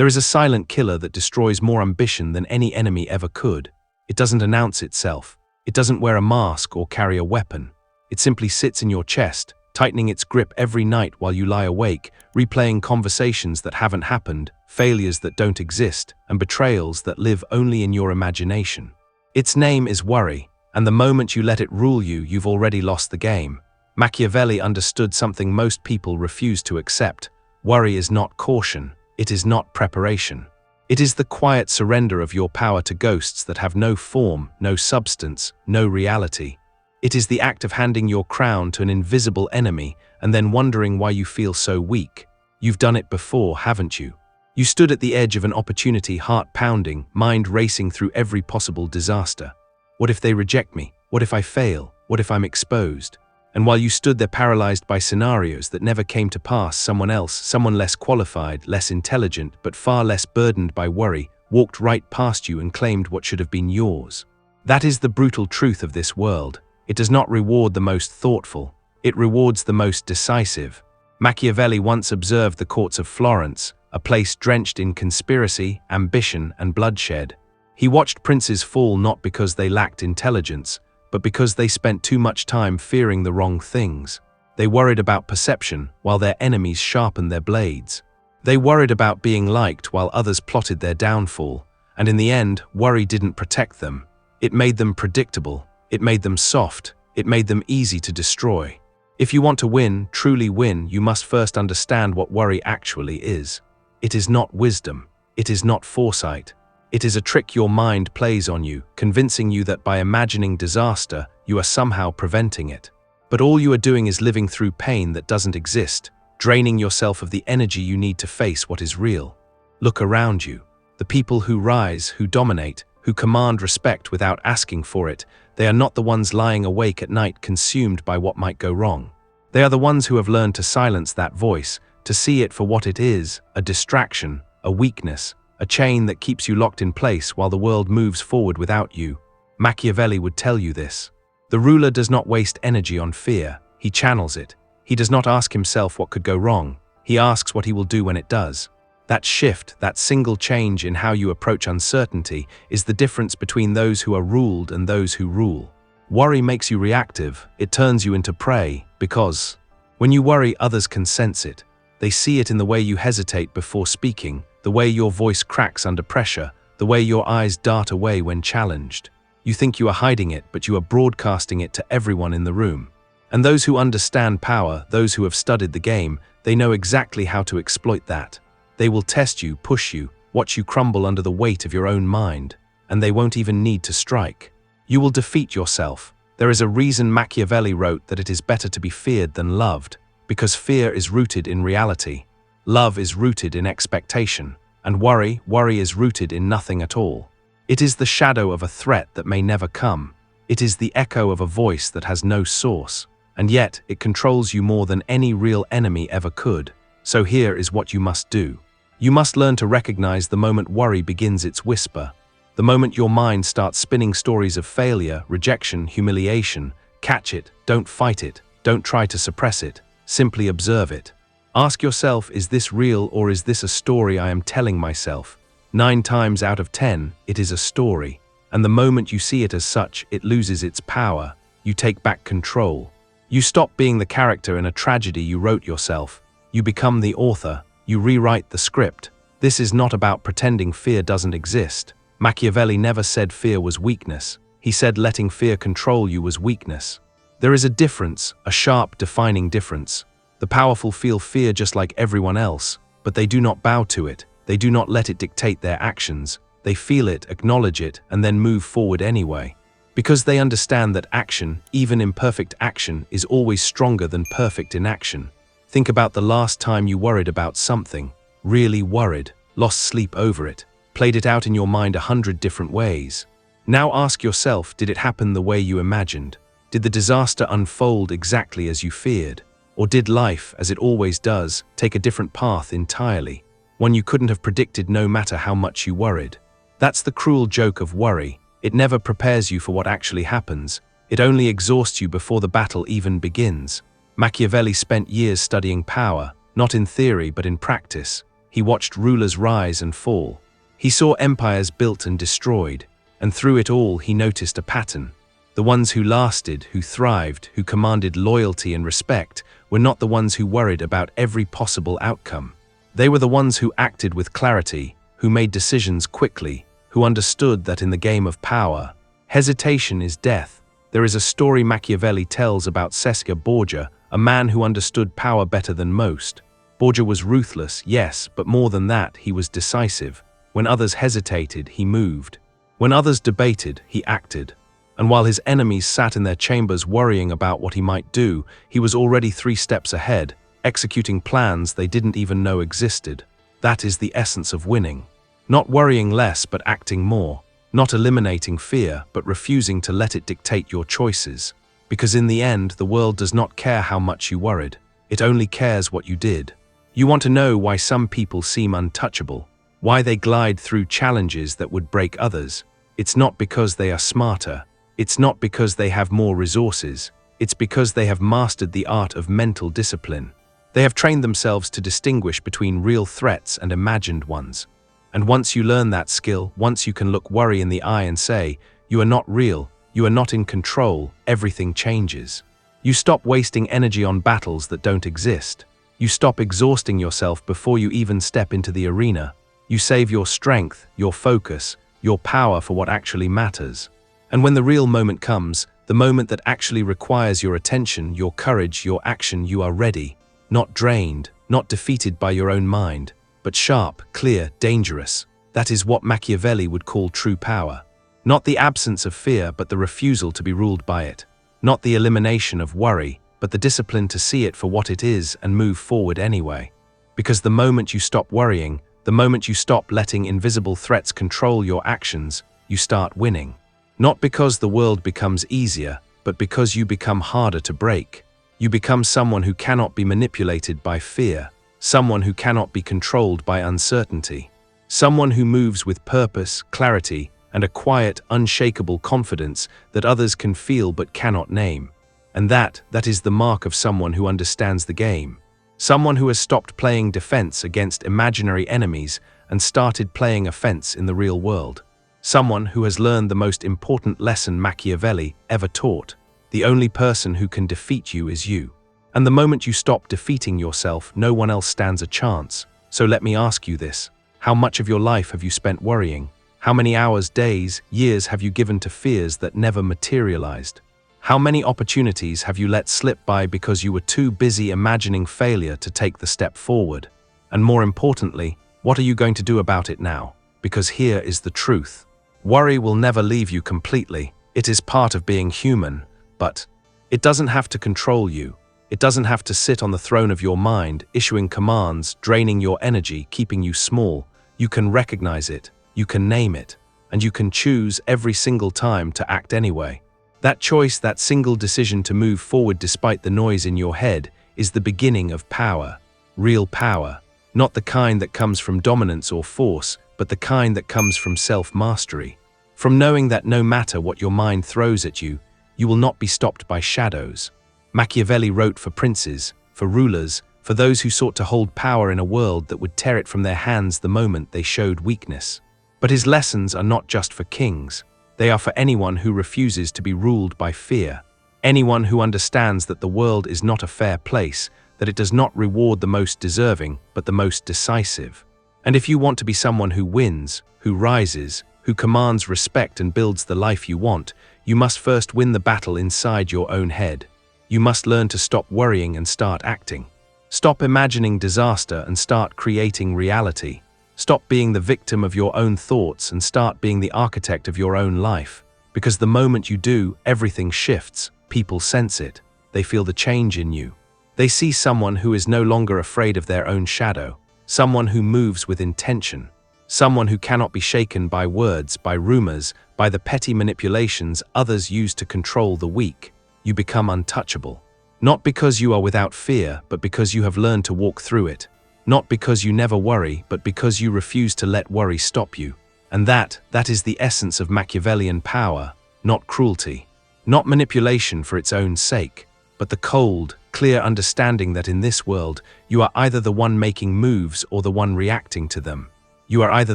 There is a silent killer that destroys more ambition than any enemy ever could. It doesn't announce itself. It doesn't wear a mask or carry a weapon. It simply sits in your chest, tightening its grip every night while you lie awake, replaying conversations that haven't happened, failures that don't exist, and betrayals that live only in your imagination. Its name is worry, and the moment you let it rule you, you've already lost the game. Machiavelli understood something most people refuse to accept. Worry is not caution. It is not preparation. It is the quiet surrender of your power to ghosts that have no form, no substance, no reality. It is the act of handing your crown to an invisible enemy and then wondering why you feel so weak. You've done it before, haven't you? You stood at the edge of an opportunity, heart pounding, mind racing through every possible disaster. What if they reject me? What if I fail? What if I'm exposed? And while you stood there paralyzed by scenarios that never came to pass, someone else, someone less qualified, less intelligent, but far less burdened by worry, walked right past you and claimed what should have been yours. That is the brutal truth of this world. It does not reward the most thoughtful. It rewards the most decisive. Machiavelli once observed the courts of Florence, a place drenched in conspiracy, ambition, and bloodshed. He watched princes fall not because they lacked intelligence, but because they spent too much time fearing the wrong things. They worried about perception while their enemies sharpened their blades. They worried about being liked while others plotted their downfall. And in the end, worry didn't protect them. It made them predictable. It made them soft. It made them easy to destroy. If you want to win, truly win, you must first understand what worry actually is. It is not wisdom. It is not foresight. It is a trick your mind plays on you, convincing you that by imagining disaster, you are somehow preventing it. But all you are doing is living through pain that doesn't exist, draining yourself of the energy you need to face what is real. Look around you. The people who rise, who dominate, who command respect without asking for it, they are not the ones lying awake at night consumed by what might go wrong. They are the ones who have learned to silence that voice, to see it for what it is, a distraction, a weakness, a chain that keeps you locked in place while the world moves forward without you. Machiavelli would tell you this. The ruler does not waste energy on fear, he channels it. He does not ask himself what could go wrong, he asks what he will do when it does. That shift, that single change in how you approach uncertainty, is the difference between those who are ruled and those who rule. Worry makes you reactive, it turns you into prey, because when you worry, others can sense it. They see it in the way you hesitate before speaking, the way your voice cracks under pressure, the way your eyes dart away when challenged. You think you are hiding it, but you are broadcasting it to everyone in the room. And those who understand power, those who have studied the game, they know exactly how to exploit that. They will test you, push you, watch you crumble under the weight of your own mind, and they won't even need to strike. You will defeat yourself. There is a reason Machiavelli wrote that it is better to be feared than loved, because fear is rooted in reality. Love is rooted in expectation, and worry is rooted in nothing at all. It is the shadow of a threat that may never come. It is the echo of a voice that has no source, and yet it controls you more than any real enemy ever could. So here is what you must do. You must learn to recognize the moment worry begins its whisper. The moment your mind starts spinning stories of failure, rejection, humiliation. Catch it, don't fight it, don't try to suppress it, simply observe it. Ask yourself, is this real or is this a story I am telling myself? 9 times out of 10, it is a story. And the moment you see it as such, it loses its power. You take back control. You stop being the character in a tragedy you wrote yourself. You become the author. You rewrite the script. This is not about pretending fear doesn't exist. Machiavelli never said fear was weakness. He said letting fear control you was weakness. There is a difference, a sharp, defining difference. The powerful feel fear just like everyone else, but they do not bow to it. They do not let it dictate their actions. They feel it, acknowledge it, and then move forward anyway. Because they understand that action, even imperfect action, is always stronger than perfect inaction. Think about the last time you worried about something, really worried, lost sleep over it, played it out in your mind 100 different ways. Now ask yourself, did it happen the way you imagined? Did the disaster unfold exactly as you feared? Or did life, as it always does, take a different path entirely, one you couldn't have predicted no matter how much you worried? That's the cruel joke of worry. It never prepares you for what actually happens. It only exhausts you before the battle even begins. Machiavelli spent years studying power, not in theory but in practice. He watched rulers rise and fall. He saw empires built and destroyed, and through it all he noticed a pattern. The ones who lasted, who thrived, who commanded loyalty and respect were not the ones who worried about every possible outcome. They were the ones who acted with clarity, who made decisions quickly, who understood that in the game of power, hesitation is death. There is a story Machiavelli tells about Borgia, a man who understood power better than most. Borgia was ruthless, yes, but more than that, he was decisive. When others hesitated, he moved. When others debated, he acted. And while his enemies sat in their chambers worrying about what he might do, he was already 3 steps ahead, executing plans they didn't even know existed. That is the essence of winning. Not worrying less but acting more. Not eliminating fear but refusing to let it dictate your choices. Because in the end, the world does not care how much you worried. It only cares what you did. You want to know why some people seem untouchable, why they glide through challenges that would break others. It's not because they are smarter. It's not because they have more resources. It's because they have mastered the art of mental discipline. They have trained themselves to distinguish between real threats and imagined ones. And once you learn that skill, once you can look worry in the eye and say, "You are not real, you are not in control," everything changes. You stop wasting energy on battles that don't exist. You stop exhausting yourself before you even step into the arena. You save your strength, your focus, your power for what actually matters. And when the real moment comes, the moment that actually requires your attention, your courage, your action, you are ready. Not drained, not defeated by your own mind, but sharp, clear, dangerous. That is what Machiavelli would call true power. Not the absence of fear, but the refusal to be ruled by it. Not the elimination of worry, but the discipline to see it for what it is and move forward anyway. Because the moment you stop worrying, the moment you stop letting invisible threats control your actions, you start winning. Not because the world becomes easier, but because you become harder to break. You become someone who cannot be manipulated by fear, someone who cannot be controlled by uncertainty, someone who moves with purpose, clarity, and a quiet, unshakable confidence that others can feel but cannot name. And that is the mark of someone who understands the game. Someone who has stopped playing defense against imaginary enemies and started playing offense in the real world. Someone who has learned the most important lesson Machiavelli ever taught. The only person who can defeat you is you. And the moment you stop defeating yourself, no one else stands a chance. So let me ask you this. How much of your life have you spent worrying? How many hours, days, years have you given to fears that never materialized? How many opportunities have you let slip by because you were too busy imagining failure to take the step forward? And more importantly, what are you going to do about it now? Because here is the truth. Worry will never leave you completely. It is part of being human, but it doesn't have to control you. It doesn't have to sit on the throne of your mind, issuing commands, draining your energy, keeping you small. You can recognize it, you can name it, and you can choose every single time to act anyway. That choice, that single decision to move forward despite the noise in your head, is the beginning of power. Real power. Not the kind that comes from dominance or force, but the kind that comes from self-mastery. From knowing that no matter what your mind throws at you, you will not be stopped by shadows. Machiavelli wrote for princes, for rulers, for those who sought to hold power in a world that would tear it from their hands the moment they showed weakness. But his lessons are not just for kings. They are for anyone who refuses to be ruled by fear. Anyone who understands that the world is not a fair place, that it does not reward the most deserving, but the most decisive. And if you want to be someone who wins, who rises, who commands respect and builds the life you want, you must first win the battle inside your own head. You must learn to stop worrying and start acting. Stop imagining disaster and start creating reality. Stop being the victim of your own thoughts and start being the architect of your own life. Because the moment you do, everything shifts. People sense it. They feel the change in you. They see someone who is no longer afraid of their own shadow. Someone who moves with intention. Someone who cannot be shaken by words, by rumors, by the petty manipulations others use to control the weak. You become untouchable. Not because you are without fear, but because you have learned to walk through it. Not because you never worry, but because you refuse to let worry stop you. And that is the essence of Machiavellian power, not cruelty. Not manipulation for its own sake, but the cold, clear understanding that in this world, you are either the one making moves or the one reacting to them. You are either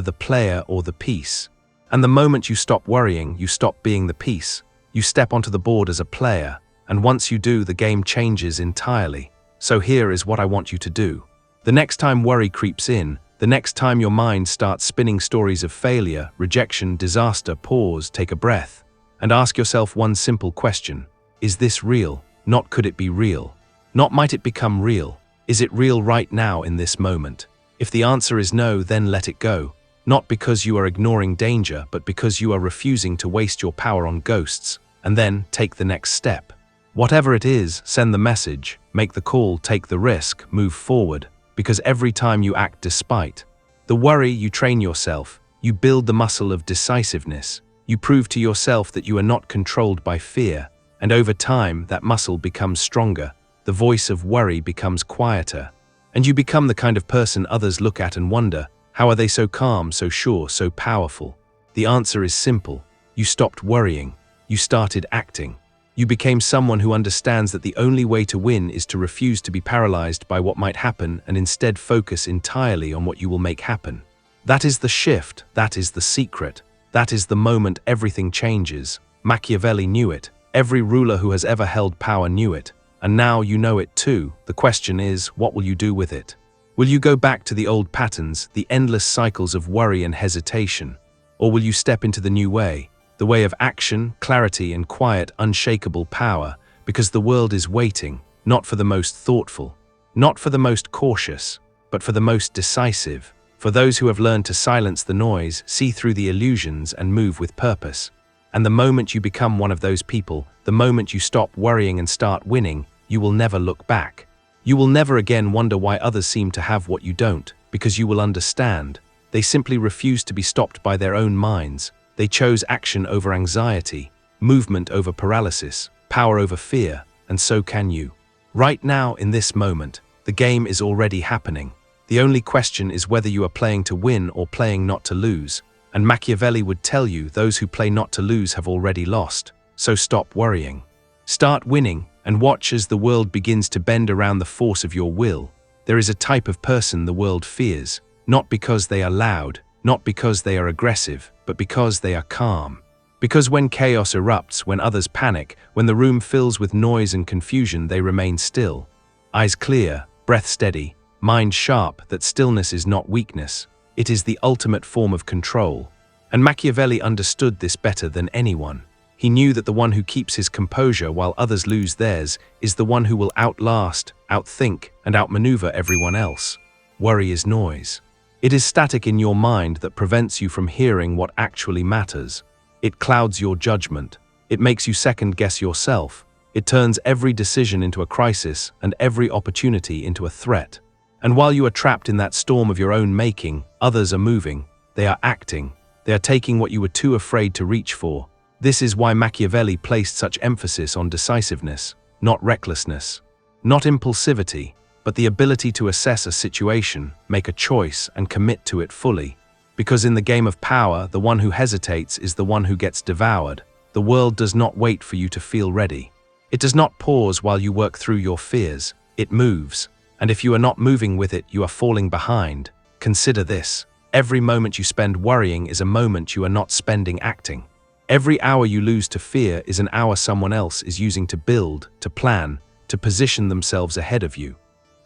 the player or the piece. And the moment you stop worrying, you stop being the piece. You step onto the board as a player, and once you do, the game changes entirely. So here is what I want you to do. The next time worry creeps in, the next time your mind starts spinning stories of failure, rejection, disaster, pause, take a breath, and ask yourself one simple question. Is this real? Not could it be real? Not might it become real? Is it real right now in this moment? If the answer is no, then let it go. Not because you are ignoring danger, but because you are refusing to waste your power on ghosts, and then take the next step. Whatever it is, send the message, make the call, take the risk, move forward, because every time you act despite the worry, you train yourself, you build the muscle of decisiveness, you prove to yourself that you are not controlled by fear, and over time that muscle becomes stronger, the voice of worry becomes quieter, and you become the kind of person others look at and wonder, how are they so calm, so sure, so powerful? The answer is simple. You stopped worrying. You started acting. You became someone who understands that the only way to win is to refuse to be paralyzed by what might happen and instead focus entirely on what you will make happen. That is the shift. That is the secret. That is the moment everything changes. Machiavelli knew it. Every ruler who has ever held power knew it. And now you know it too. The question is, what will you do with it? Will you go back to the old patterns, the endless cycles of worry and hesitation? Or will you step into the new way? The way of action, clarity, and quiet, unshakable power, because the world is waiting, not for the most thoughtful, not for the most cautious, but for the most decisive, for those who have learned to silence the noise, see through the illusions, and move with purpose. And the moment you become one of those people, the moment you stop worrying and start winning, you will never look back. You will never again wonder why others seem to have what you don't, because you will understand. They simply refuse to be stopped by their own minds. They chose action over anxiety, movement over paralysis, power over fear, and so can you. Right now, in this moment, the game is already happening. The only question is whether you are playing to win or playing not to lose. And Machiavelli would tell you those who play not to lose have already lost. So stop worrying. Start winning and watch as the world begins to bend around the force of your will. There is a type of person the world fears, not because they are loud, not because they are aggressive, but because they are calm. Because when chaos erupts, when others panic, when the room fills with noise and confusion, they remain still. Eyes clear, breath steady, mind sharp, that stillness is not weakness. It is the ultimate form of control. And Machiavelli understood this better than anyone. He knew that the one who keeps his composure while others lose theirs is the one who will outlast, outthink, and outmaneuver everyone else. Worry is noise. It is static in your mind that prevents you from hearing what actually matters. It clouds your judgment. It makes you second-guess yourself. It turns every decision into a crisis and every opportunity into a threat. And while you are trapped in that storm of your own making, others are moving. They are acting. They are taking what you were too afraid to reach for. This is why Machiavelli placed such emphasis on decisiveness, not recklessness, not impulsivity, but the ability to assess a situation, make a choice, and commit to it fully. Because in the game of power, the one who hesitates is the one who gets devoured. The world does not wait for you to feel ready. It does not pause while you work through your fears. It moves. And if you are not moving with it, you are falling behind. Consider this. Every moment you spend worrying is a moment you are not spending acting. Every hour you lose to fear is an hour someone else is using to build, to plan, to position themselves ahead of you.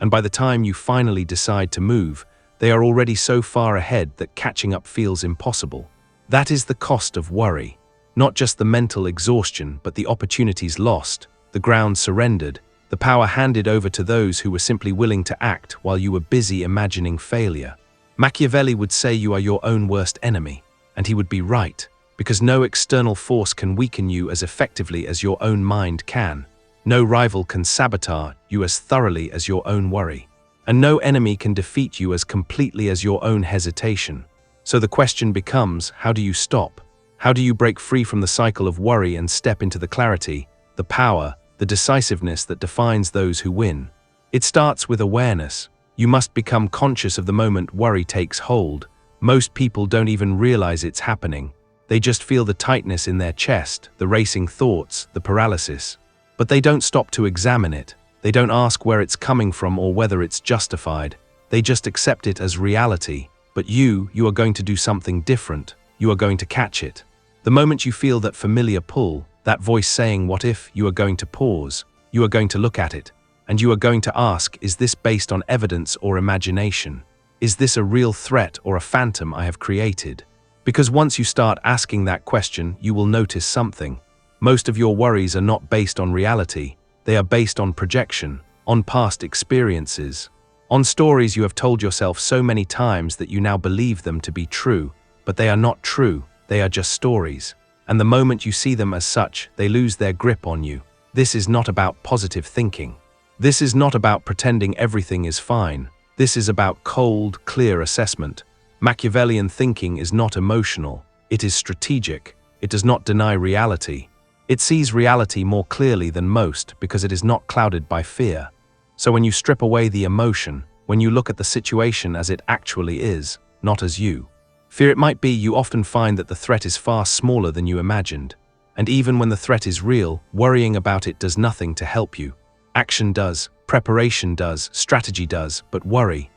And by the time you finally decide to move, they are already so far ahead that catching up feels impossible. That is the cost of worry. Not just the mental exhaustion, but the opportunities lost, the ground surrendered, the power handed over to those who were simply willing to act while you were busy imagining failure. Machiavelli would say you are your own worst enemy, and he would be right, because no external force can weaken you as effectively as your own mind can. No rival can sabotage you as thoroughly as your own worry. And no enemy can defeat you as completely as your own hesitation. So the question becomes, how do you stop? How do you break free from the cycle of worry and step into the clarity, the power, the decisiveness that defines those who win? It starts with awareness. You must become conscious of the moment worry takes hold. Most people don't even realize it's happening. They just feel the tightness in their chest, the racing thoughts, the paralysis. But they don't stop to examine it. They don't ask where it's coming from or whether it's justified. They just accept it as reality. But you are going to do something different. You are going to catch it. The moment you feel that familiar pull, that voice saying what if, you are going to pause. You are going to look at it. And you are going to ask, is this based on evidence or imagination? Is this a real threat or a phantom I have created? Because once you start asking that question, you will notice something. Most of your worries are not based on reality. They are based on projection, on past experiences, on stories you have told yourself so many times that you now believe them to be true. But they are not true, they are just stories. And the moment you see them as such, they lose their grip on you. This is not about positive thinking. This is not about pretending everything is fine. This is about cold, clear assessment. Machiavellian thinking is not emotional. It is strategic. It does not deny reality. It sees reality more clearly than most because it is not clouded by fear. So when you strip away the emotion, when you look at the situation as it actually is, not as you fear it might be, you often find that the threat is far smaller than you imagined. And even when the threat is real, worrying about it does nothing to help you. Action does, preparation does, strategy does, but worry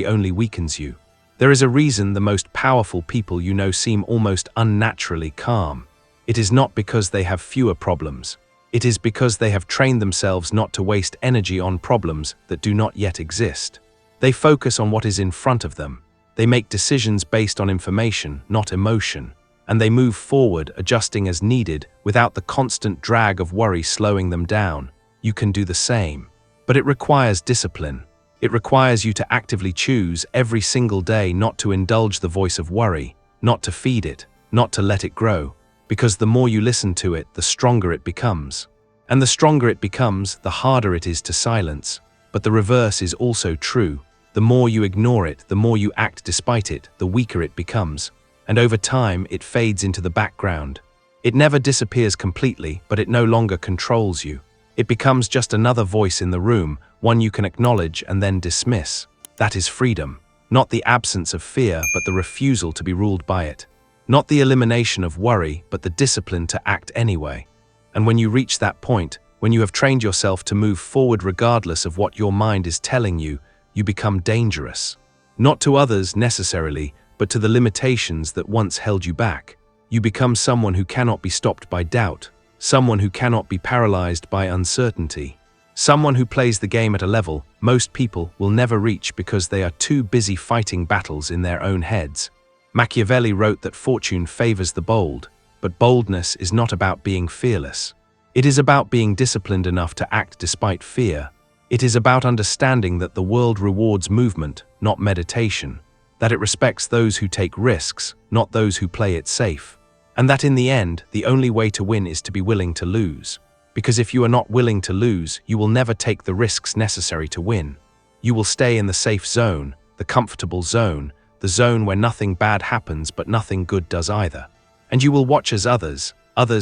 only weakens you. There is a reason the most powerful people you know seem almost unnaturally calm. It is not because they have fewer problems. It is because they have trained themselves not to waste energy on problems that do not yet exist. They focus on what is in front of them. They make decisions based on information, not emotion. And they move forward, adjusting as needed, without the constant drag of worry slowing them down. You can do the same. But it requires discipline. It requires you to actively choose every single day not to indulge the voice of worry, not to feed it, not to let it grow. Because the more you listen to it, the stronger it becomes. And the stronger it becomes, the harder it is to silence. But the reverse is also true. The more you ignore it, the more you act despite it, the weaker it becomes. And over time, it fades into the background. It never disappears completely, but it no longer controls you. It becomes just another voice in the room, one you can acknowledge and then dismiss. That is freedom. Not the absence of fear, but the refusal to be ruled by it. Not the elimination of worry, but the discipline to act anyway. And when you reach that point, when you have trained yourself to move forward regardless of what your mind is telling you, you become dangerous. Not to others necessarily, but to the limitations that once held you back. You become someone who cannot be stopped by doubt, someone who cannot be paralyzed by uncertainty, someone who plays the game at a level most people will never reach because they are too busy fighting battles in their own heads. Machiavelli wrote that fortune favors the bold, but boldness is not about being fearless. It is about being disciplined enough to act despite fear. It is about understanding that the world rewards movement, not meditation, that it respects those who take risks, not those who play it safe, and that in the end, the only way to win is to be willing to lose. Because if you are not willing to lose, you will never take the risks necessary to win. You will stay in the safe zone, the comfortable zone, the zone where nothing bad happens but nothing good does either. And you will watch as others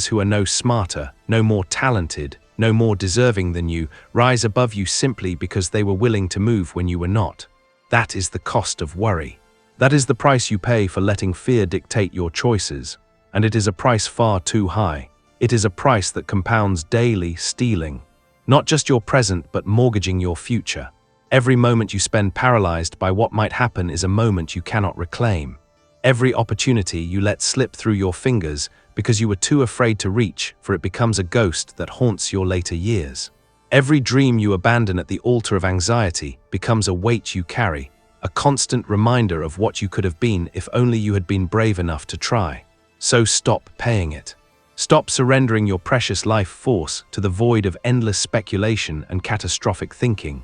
who are no smarter, no more talented, no more deserving than you, rise above you simply because they were willing to move when you were not. That is the cost of worry. That is the price you pay for letting fear dictate your choices. And it is a price far too high. It is a price that compounds daily, stealing not just your present but mortgaging your future. Every moment you spend paralyzed by what might happen is a moment you cannot reclaim. Every opportunity you let slip through your fingers because you were too afraid to reach, for it becomes a ghost that haunts your later years. Every dream you abandon at the altar of anxiety becomes a weight you carry, a constant reminder of what you could have been if only you had been brave enough to try. So stop paying it. Stop surrendering your precious life force to the void of endless speculation and catastrophic thinking.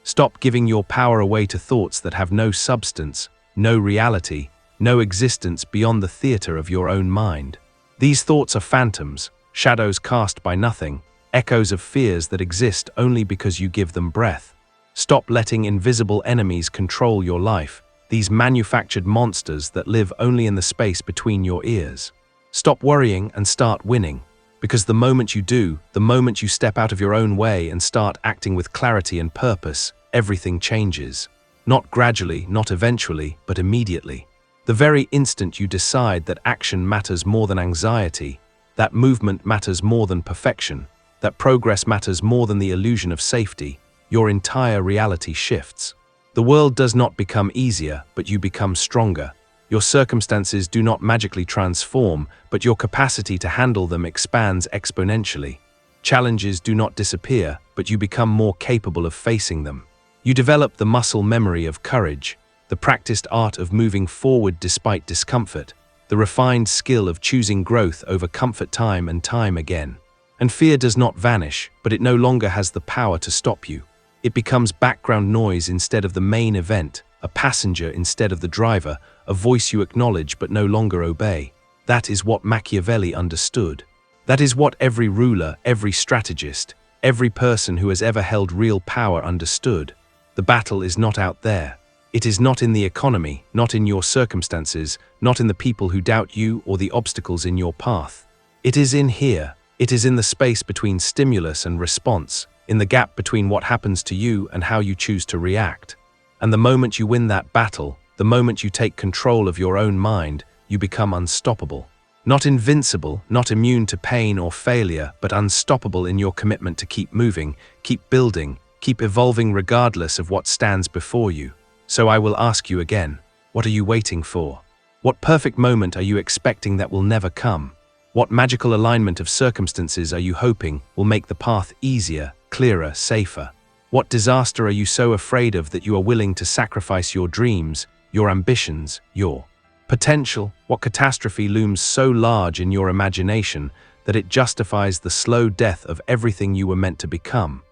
Stop giving your power away to thoughts that have no substance, no reality, no existence beyond the theater of your own mind. These thoughts are phantoms, shadows cast by nothing, echoes of fears that exist only because you give them breath. Stop letting invisible enemies control your life, these manufactured monsters that live only in the space between your ears. Stop worrying and start winning, because the moment you do, the moment you step out of your own way and start acting with clarity and purpose, everything changes. Not gradually, not eventually, but immediately. The very instant you decide that action matters more than anxiety, that movement matters more than perfection, that progress matters more than the illusion of safety, your entire reality shifts. The world does not become easier, but you become stronger. Your circumstances do not magically transform, but your capacity to handle them expands exponentially. Challenges do not disappear, but you become more capable of facing them. You develop the muscle memory of courage, the practiced art of moving forward despite discomfort, the refined skill of choosing growth over comfort time and time again. And fear does not vanish, but it no longer has the power to stop you. It becomes background noise instead of the main event, a passenger instead of the driver, a voice you acknowledge but no longer obey. That is what Machiavelli understood. That is what every ruler, every strategist, every person who has ever held real power understood. The battle is not out there. It is not in the economy, not in your circumstances, not in the people who doubt you or the obstacles in your path. It is in here. It is in the space between stimulus and response, in the gap between what happens to you and how you choose to react. And the moment you win that battle, the moment you take control of your own mind, you become unstoppable. Not invincible, not immune to pain or failure, but unstoppable in your commitment to keep moving, keep building, keep evolving regardless of what stands before you. So I will ask you again, what are you waiting for? What perfect moment are you expecting that will never come? What magical alignment of circumstances are you hoping will make the path easier, clearer, safer? What disaster are you so afraid of that you are willing to sacrifice your dreams, your ambitions, your potential? What catastrophe looms so large in your imagination that it justifies the slow death of everything you were meant to become?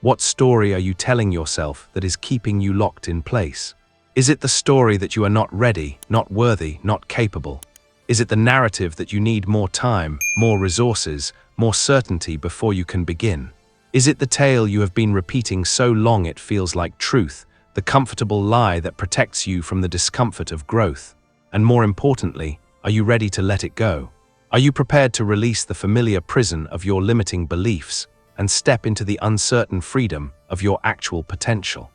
What story are you telling yourself that is keeping you locked in place? Is it the story that you are not ready, not worthy, not capable? Is it the narrative that you need more time, more resources, more certainty before you can begin? Is it the tale you have been repeating so long it feels like truth, the comfortable lie that protects you from the discomfort of growth? And more importantly, are you ready to let it go? Are you prepared to release the familiar prison of your limiting beliefs and step into the uncertain freedom of your actual potential?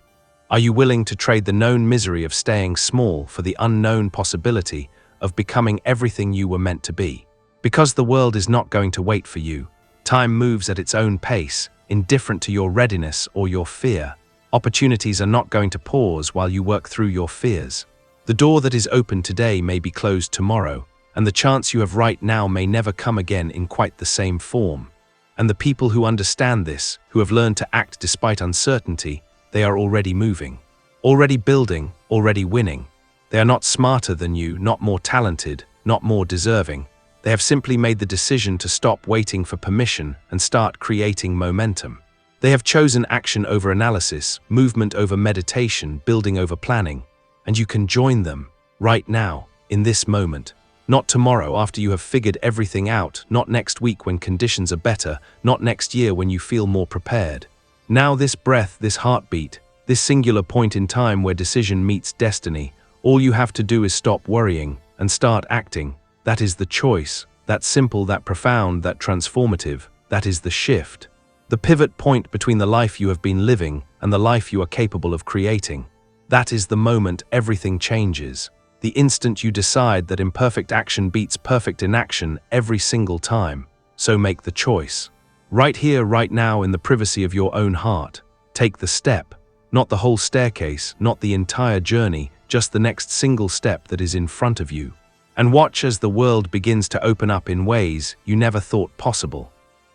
Are you willing to trade the known misery of staying small for the unknown possibility of becoming everything you were meant to be? Because the world is not going to wait for you. Time moves at its own pace, indifferent to your readiness or your fear. Opportunities are not going to pause while you work through your fears. The door that is open today may be closed tomorrow, and the chance you have right now may never come again in quite the same form. And the people who understand this, who have learned to act despite uncertainty, they are already moving, already building, already winning. They are not smarter than you, not more talented, not more deserving. They have simply made the decision to stop waiting for permission and start creating momentum. They have chosen action over analysis, movement over meditation, building over planning. And you can join them, right now, in this moment. Not tomorrow after you have figured everything out, not next week when conditions are better, not next year when you feel more prepared. Now this breath, this heartbeat, this singular point in time where decision meets destiny, all you have to do is stop worrying and start acting. That is the choice, that simple, that profound, that transformative, that is the shift. The pivot point between the life you have been living and the life you are capable of creating. That is the moment everything changes. The instant you decide that imperfect action beats perfect inaction every single time. So make the choice. Right here, right now, in the privacy of your own heart. Take the step. Not the whole staircase, not the entire journey, just the next single step that is in front of you. And watch as the world begins to open up in ways you never thought possible.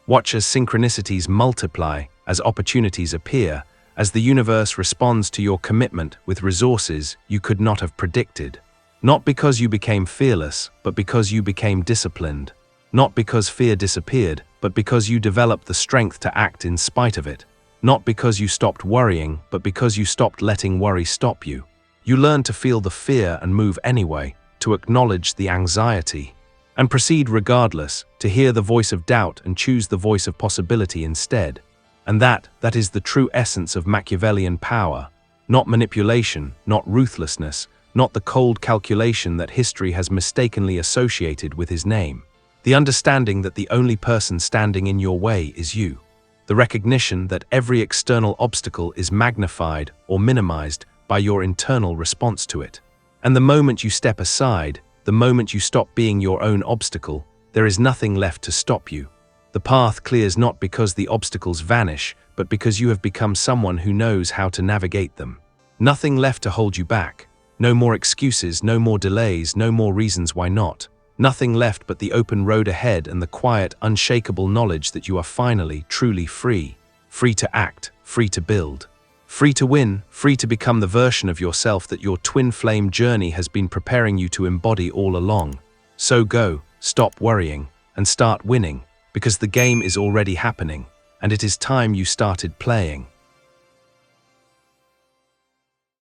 Watch as synchronicities multiply, as opportunities appear, as the universe responds to your commitment with resources you could not have predicted. Not because you became fearless, but because you became disciplined. Not because fear disappeared, but because you developed the strength to act in spite of it. Not because you stopped worrying, but because you stopped letting worry stop you. You learned to feel the fear and move anyway, to acknowledge the anxiety, and proceed regardless, to hear the voice of doubt and choose the voice of possibility instead. And that is the true essence of Machiavellian power. Not manipulation, not ruthlessness, not the cold calculation that history has mistakenly associated with his name. The understanding that the only person standing in your way is you. The recognition that every external obstacle is magnified or minimized by your internal response to it. And the moment you step aside, the moment you stop being your own obstacle, there is nothing left to stop you. The path clears not because the obstacles vanish, but because you have become someone who knows how to navigate them. Nothing left to hold you back. No more excuses, no more delays, no more reasons why not. Nothing left but the open road ahead and the quiet, unshakable knowledge that you are finally, truly free. Free to act, free to build. Free to win, free to become the version of yourself that your twin flame journey has been preparing you to embody all along. So go, stop worrying, and start winning, because the game is already happening, and it is time you started playing.